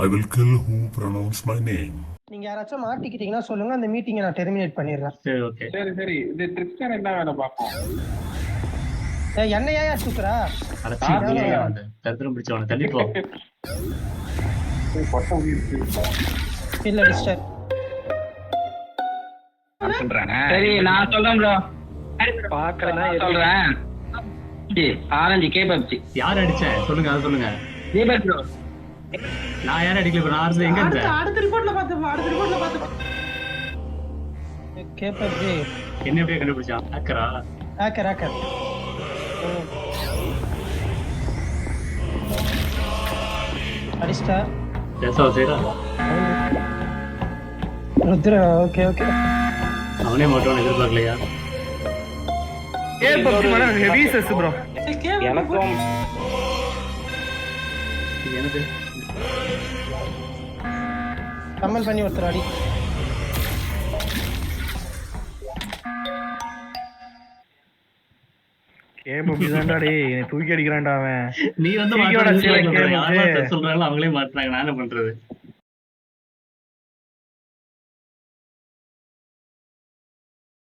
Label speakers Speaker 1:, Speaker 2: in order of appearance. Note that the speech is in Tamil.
Speaker 1: I will kill who pronounce my name.
Speaker 2: நீங்க யாராச்சும் மாட்டிக்கிட்டீங்கன்னா சொல்லுங்க, அந்த மீட்டிங்கை நான் டெர்மினேட் பண்ணிடுறேன்.
Speaker 3: சரி ஓகே.
Speaker 4: சரி இது ட்ரிக்ஸ்டர் என்ன வேலை பார்ப்போம்.
Speaker 2: என்னையா தூக்குறா?
Speaker 3: அடச்சி அந்த தத்திரம் பிடிச்சவன தள்ளி போ.
Speaker 2: இல்ல டிஸ்டர்
Speaker 5: சரி நான் சொல்றேன் ப்ரோ.
Speaker 2: பாக்கறேனா
Speaker 5: சொல்றேன். ஆரஞ்சு கேபப்சி.
Speaker 3: யார் அடிச்ச சொல்லுங்க, அத சொல்லுங்க.
Speaker 5: தீபக் ப்ரோ.
Speaker 3: நான் யார அடிக்கல ப்ரோ. நான் ஆர்ஸ் எங்க இருந்த?
Speaker 2: அடுத்த ரிப்போர்ட்ல பாத்து. கேபப்சி
Speaker 3: என்ன எப்படியே கண்டுபிடிச்சான்?
Speaker 2: ஹேக்கர். அடிஸ்டா.
Speaker 3: ஜெசோ சேரா.
Speaker 2: ருத்ர ஓகே.
Speaker 3: அவனே மட்டும் எதிர்பார்க்கலையா?
Speaker 2: கேபப்சி மேல ஹெவி செஸ் ப்ரோ.
Speaker 4: எனக்கும்
Speaker 3: என்னது?
Speaker 2: கமெண்ட் பண்ணி ஒருத்தர் அடி. கேபப்சி தான்டா டேய், நீ தூக்கி அடிக்கறான்டா அவன்.
Speaker 3: நீ வந்து சொல்றாங்க அவங்களே மாட்றாங்க. நான் என்ன பண்றது?